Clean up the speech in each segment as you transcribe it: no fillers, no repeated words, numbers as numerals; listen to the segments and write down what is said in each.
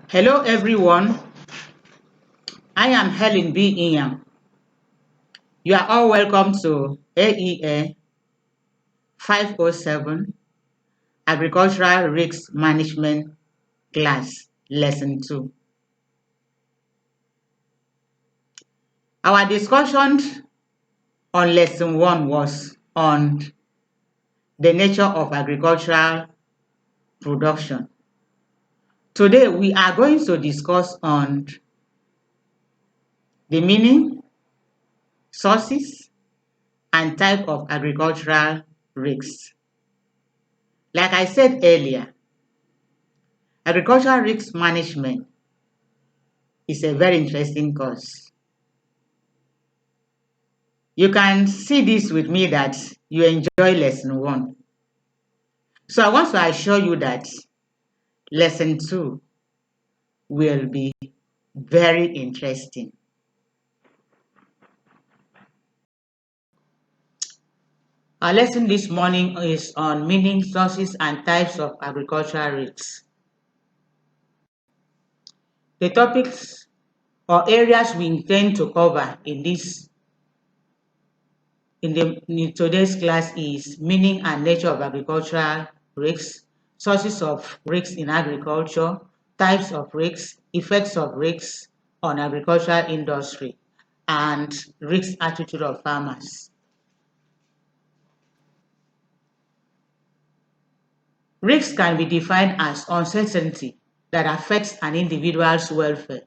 Hello everyone, I am Helen Inyang. You are all welcome to AEA 507 Agricultural Risk Management class, Lesson 2. Our discussion on Lesson 1 was on the nature of agricultural production. Today we are going to discuss on the meaning, sources, and type of agricultural risks. Like I said earlier, agricultural risk management is a very interesting course. You can see this with me that you enjoy lesson 1. So I want to assure you that lesson 2 will be very interesting. Our lesson this morning is on meaning, sources, and types of agricultural risks. The topics or areas we intend to cover in today's class is meaning and nature of agricultural risks, sources of risks in agriculture, types of risks, effects of risks on agricultural industry, and risk attitude of farmers. Risk can be defined as uncertainty that affects an individual's welfare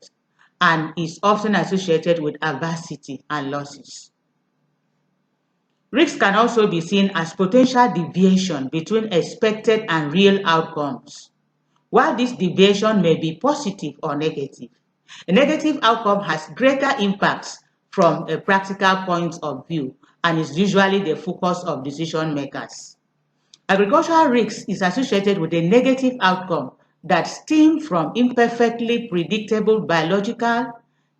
and is often associated with adversity and losses. Risk can also be seen as potential deviation between expected and real outcomes. While this deviation may be positive or negative, a negative outcome has greater impacts from a practical point of view and is usually the focus of decision makers. Agricultural risk is associated with a negative outcome that stem from imperfectly predictable biological,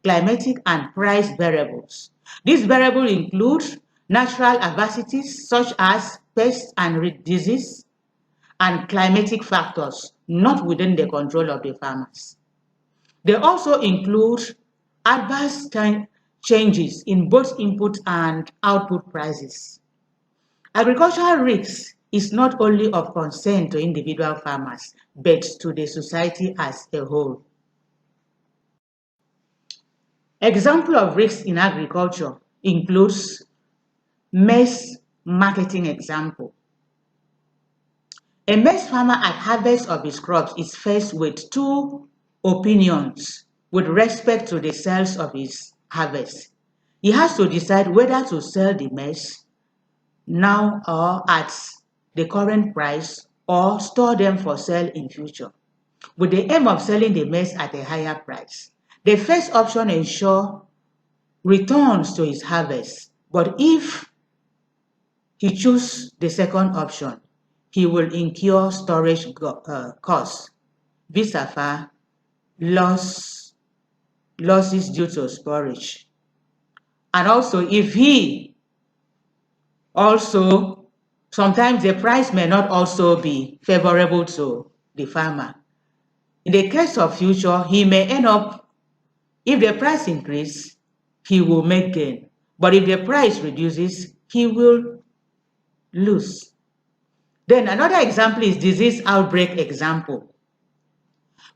climatic, and price variables. These variables include natural adversities such as pests and disease, and climatic factors not within the control of the farmers. They also include adverse changes in both input and output prices. Agricultural risk is not only of concern to individual farmers, but to the society as a whole. Example of risks in agriculture includes maize marketing example. A maize farmer at harvest of his crops is faced with two opinions with respect to the sales of his harvest. He has to decide whether to sell the maize now or at the current price or store them for sale in future, with the aim of selling the maize at a higher price. The first option ensures returns to his harvest, but if he chooses the second option, he will incur storage costs, vice versa, losses due to storage. And also, sometimes the price may not also be favorable to the farmer. In the case of future, he may end up, if the price increases, he will make gain. But if the price reduces, he will lose. Then another example is disease outbreak example.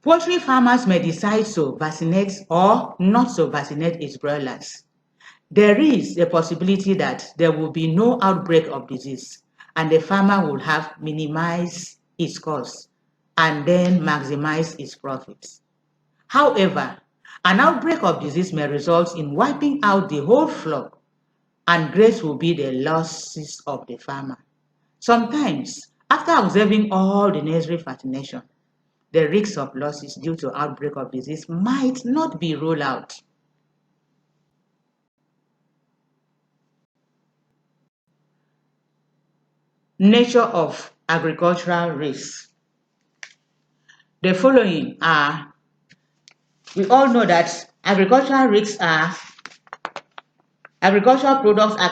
Poultry farmers may decide to vaccinate or not to vaccinate its broilers. There is a possibility that there will be no outbreak of disease and the farmer will have minimized its costs and then maximize its profits. However, an outbreak of disease may result in wiping out the whole flock, and great will be the losses of the farmer. Sometimes, after observing all the necessary vaccination, the risk of losses due to outbreak of disease might not be ruled out. Nature of agricultural risks. The following are, we all know that agricultural products are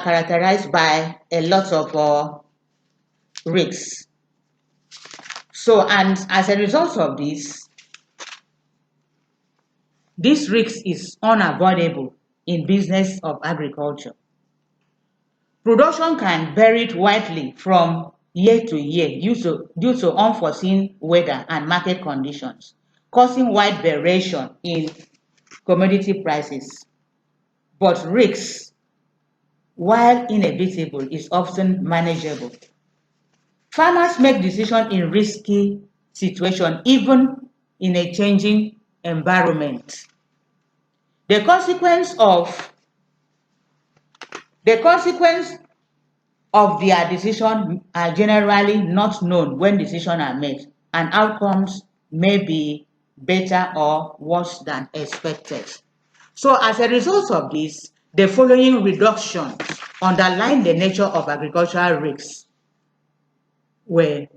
characterized by a lot of risks. So, and as a result of this, This risk is unavoidable in business of agriculture. Production can vary widely from year to year due to unforeseen weather and market conditions, causing wide variation in commodity prices. But risk, while inevitable, is often manageable. Farmers make decisions in risky situations, even in a changing environment. The consequence of the consequence of their decision are generally not known when decisions are made, and outcomes may be better or worse than expected. So as a result of this, the following reductions underline the nature of agricultural risks were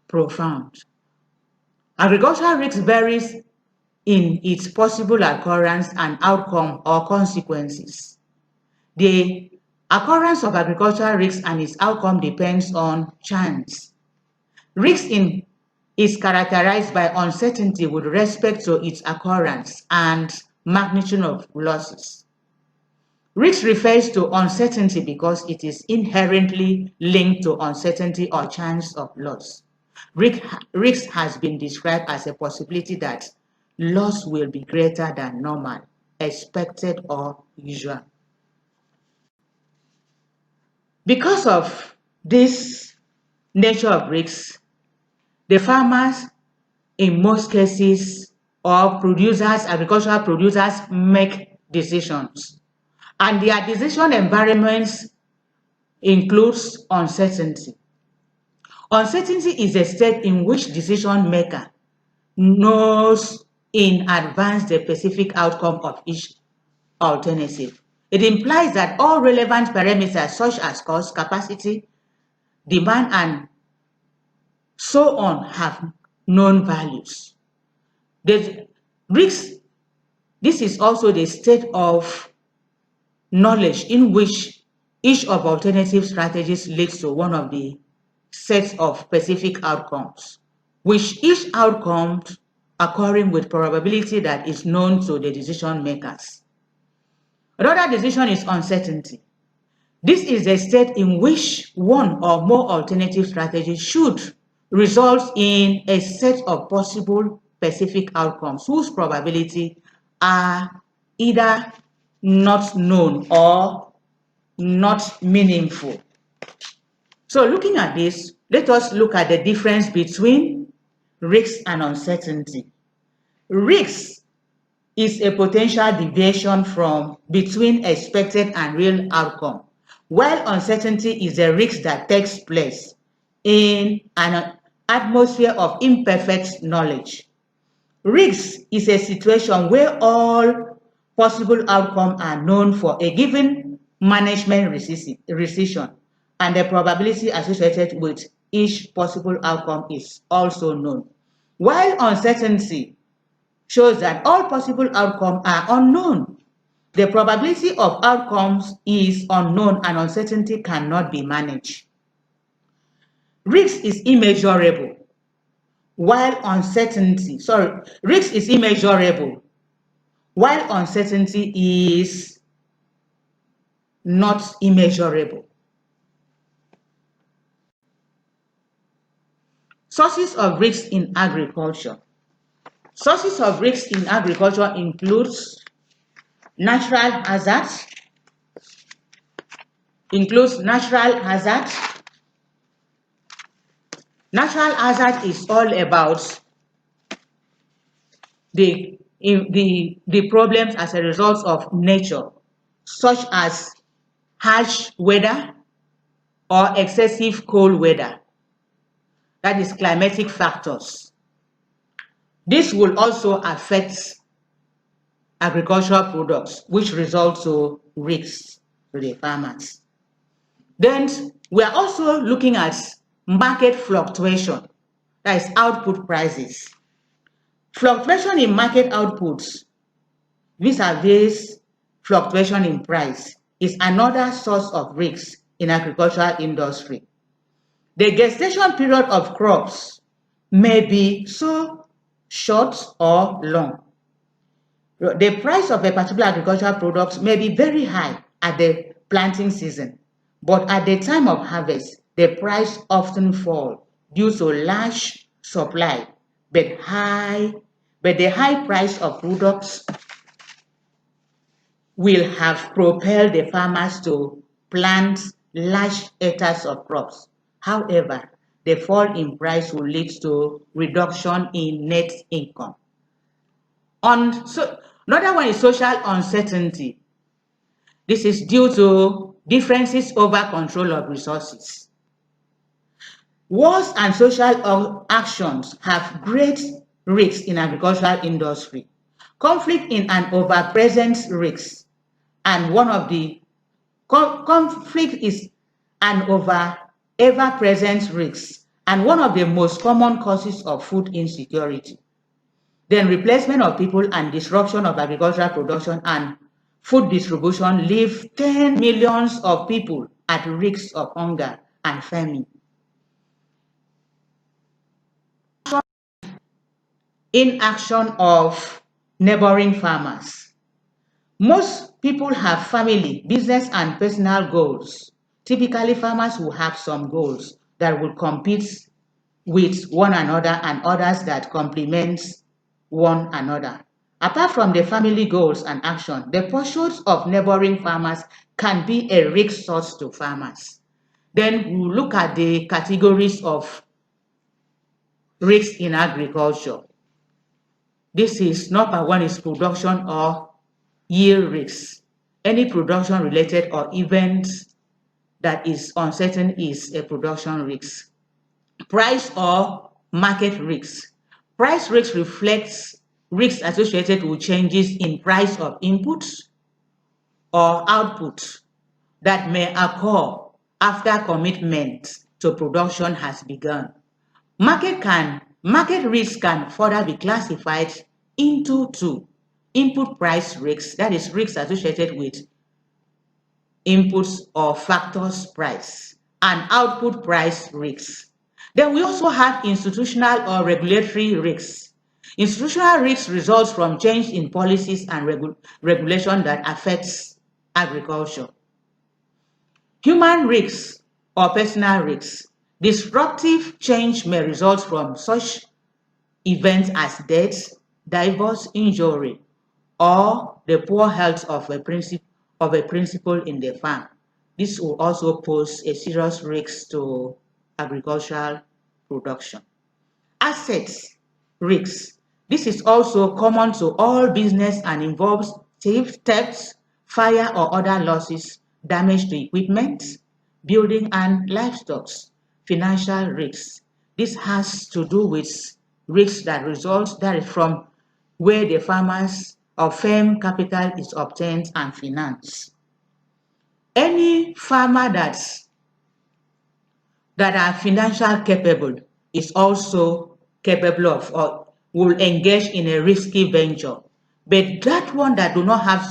profound. Agricultural risk varies in its possible occurrence and outcome or consequences. The occurrence of agricultural risk and its outcome depends on chance. Risk is characterized by uncertainty with respect to its occurrence and magnitude of losses. Risk refers to uncertainty because it is inherently linked to uncertainty or chance of loss. Risk has been described as a possibility that loss will be greater than normal, expected, or usual. Because of this nature of risks, the farmers, in most cases, or producers, agricultural producers, make decisions. And their decision environments includes uncertainty. Uncertainty is a state in which decision maker knows in advance the specific outcome of each alternative. It implies that all relevant parameters such as cost, capacity, demand, and so on have known values. The risk, this is also the state of knowledge in which each of alternative strategies leads to one of the sets of specific outcomes, which each outcome occurring with probability that is known to the decision makers. Another decision is uncertainty. This is a state in which one or more alternative strategies should result in a set of possible specific outcomes whose probability are either not known or not meaningful. So looking at this, let us look at the difference between risk and uncertainty. Risk is a potential deviation from between expected and real outcome, while uncertainty is a risk that takes place in an atmosphere of imperfect knowledge. Risk is a situation where all possible outcomes are known for a given management decision, and the probability associated with each possible outcome is also known. While uncertainty shows that all possible outcomes are unknown. The probability of outcomes is unknown and uncertainty cannot be managed. Risk is immeasurable, risk is immeasurable, while uncertainty is not immeasurable. Sources of risk in agriculture. Sources of risk in agriculture includes natural hazards. Natural hazard is all about the problems as a result of nature, such as harsh weather or excessive cold weather. That is climatic factors. This will also affect agricultural products, which result to risks to the farmers. Then we are also looking at market fluctuation, that is output prices. Fluctuation in market outputs vis-a-vis fluctuation in price is another source of risk in agricultural industry. The gestation period of crops may be so short or long. The price of a particular agricultural product may be very high at the planting season, but at the time of harvest, the price often falls due to large supply, but the high price of products will have propelled the farmers to plant large hectares of crops. However, the fall in price will lead to reduction in net income. Another one is social uncertainty. This is due to differences over control of resources. Wars and social actions have great risks in agricultural industry. Conflict in an over-present risk, and one of the conflict is an ever-present risk, and one of the most common causes of food insecurity. Then replacement of people and disruption of agricultural production and food distribution leave 10 millions of people at risk of hunger and famine. Inaction of neighboring farmers. Most people have family, business, and personal goals. Typically, farmers will have some goals that will compete with one another and others that complement one another. Apart from the family goals and action, the pursuits of neighboring farmers can be a risk source to farmers. Then we look at the categories of risks in agriculture. This is number one is production or yield risks. Any production related or event that is uncertain is a production risk. Price or market risks. Price risk reflects risks associated with changes in price of inputs or output that may occur after commitment to production has begun. Market risk can further be classified into two: input price risks, that is risks associated with inputs or factors price, and output price risks. Then we also have institutional or regulatory risks. Institutional risks results from change in policies and regulation that affects agriculture. Human risks or personal risks. Disruptive change may result from such events as death, divorce, injury, or the poor health of a principal in the farm. This will also pose a serious risk to agricultural production. Assets risks. This is also common to all business and involves thefts, fire or other losses, damage to equipment, building and livestock. Financial risks. This has to do with risks that result from where the farmers or firm capital is obtained and financed. Any farmer that are financial capable is also capable of or will engage in a risky venture. But that one that do not have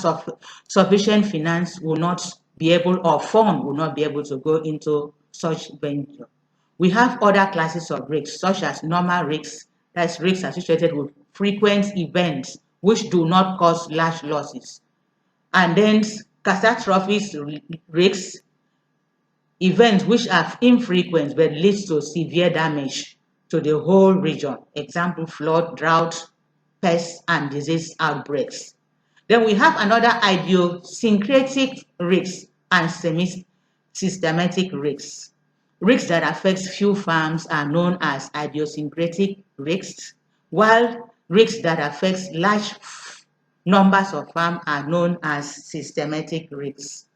sufficient finance will not be able, or fund will not be able to go into such venture. We have other classes of risks, such as normal risks, that's risks associated with frequent events which do not cause large losses. And then catastrophic risks, events which are infrequent but leads to severe damage to the whole region. Example, flood, drought, pests, and disease outbreaks. Then we have another idiosyncratic risks and semi-systematic risks. Risks that affect few farms are known as idiosyncratic risks, while risks that affect large numbers of farms are known as systematic risks.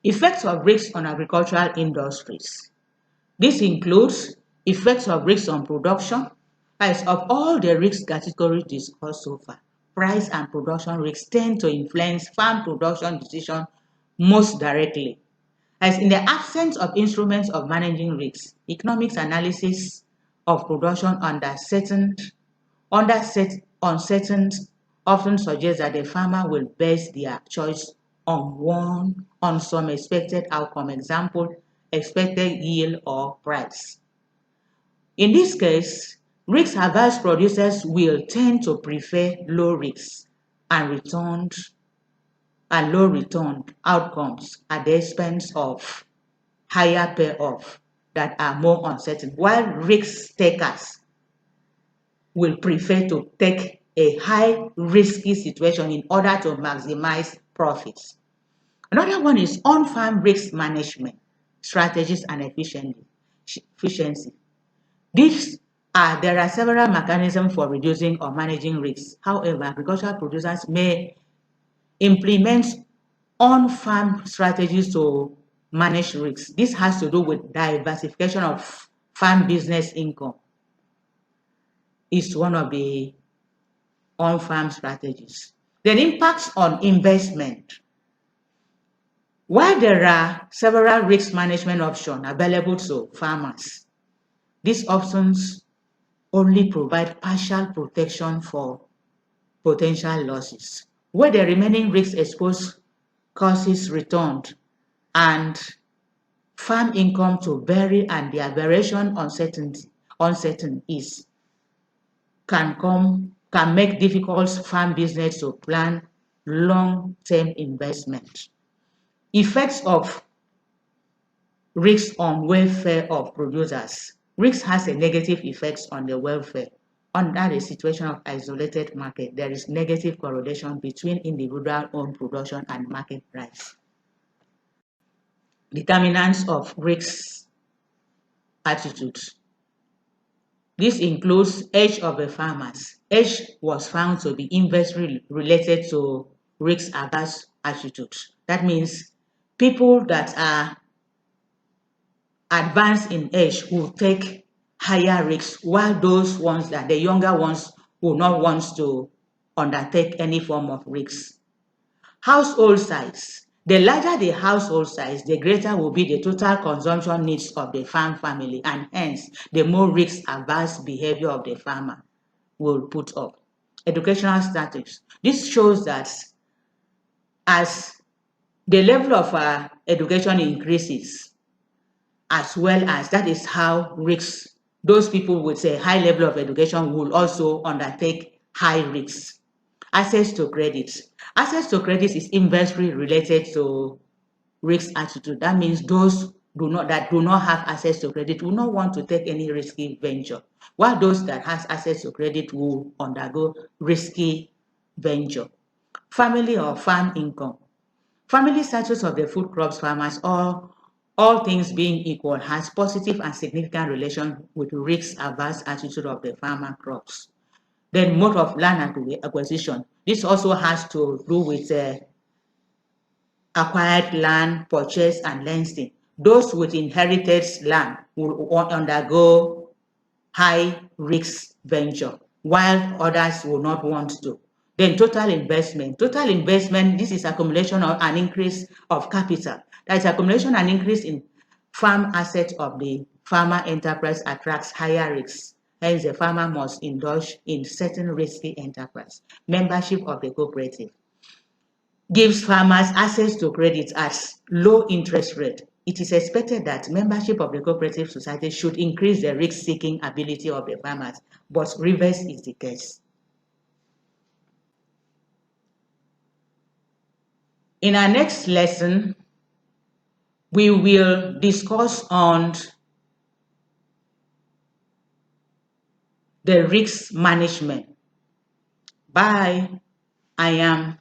Effects of risks on agricultural industries. This includes effects of risks on production. As of all the risk categories discussed so far, price and production risks tend to influence farm production decisions most directly. As in the absence of instruments of managing risks, economics analysis of production uncertain often suggests that the farmer will base their choice on some expected outcome, example, expected yield or price. In this case, risk-averse producers will tend to prefer low risks and low return outcomes at the expense of higher payoff that are more uncertain, while risk takers will prefer to take a high risky situation in order to maximize profits. Another one is on-farm risk management strategies and efficiency. There are several mechanisms for reducing or managing risks. However, agricultural producers may implement on-farm strategies to manage risks. This has to do with diversification of farm business income. Is one of the on-farm strategies. Then impacts on investment. While there are several risk management options available to farmers, these options only provide partial protection for potential losses, where the remaining risk exposed causes returned and farm income to vary, and the variation uncertain is can make difficult farm business to plan long-term investment. Effects of risks on welfare of producers. Risk has a negative effects on the welfare. Under the situation of isolated market, there is negative correlation between individual owned production and market price. Determinants of risk attitudes. This includes age of the farmers. Age was found to be inversely related to risk-averse attitudes. That means people that are advanced in age will take higher risks, while the younger ones will not want to undertake any form of risks. Household size. The larger the household size, the greater will be the total consumption needs of the farm family, and hence the more risk-averse behavior of the farmer will put up. Educational status. This shows that as the level of education increases, as well as that is how risks, those people with a high level of education will also undertake high risks. Access to credit. Access to credit is inversely related to risk attitude. That means those that do not have access to credit will not want to take any risky venture, while those that has access to credit will undergo risky venture. Family or farm income. Family status of the food crops farmers, all things being equal, has positive and significant relation with risk-averse attitude of the farmer crops. Then mode of land acquisition. This also has to do with acquired land, purchase, and leasing. Those with inherited land will undergo high risk venture, while others will not want to. Then total investment. Total investment, this is accumulation of an increase of capital. That is accumulation and increase in farm assets of the farmer enterprise attracts higher risks. Hence, the farmer must indulge in certain risky enterprise. Membership of the cooperative gives farmers access to credit at low interest rate. It is expected that membership of the cooperative society should increase the risk-seeking ability of the farmers, but reverse is the case. In our next lesson, we will discuss on the risk management. Bye. I am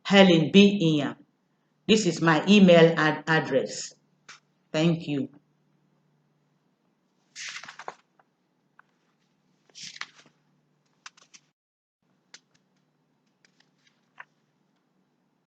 Helen B. Inyang. This is my email address. Thank you.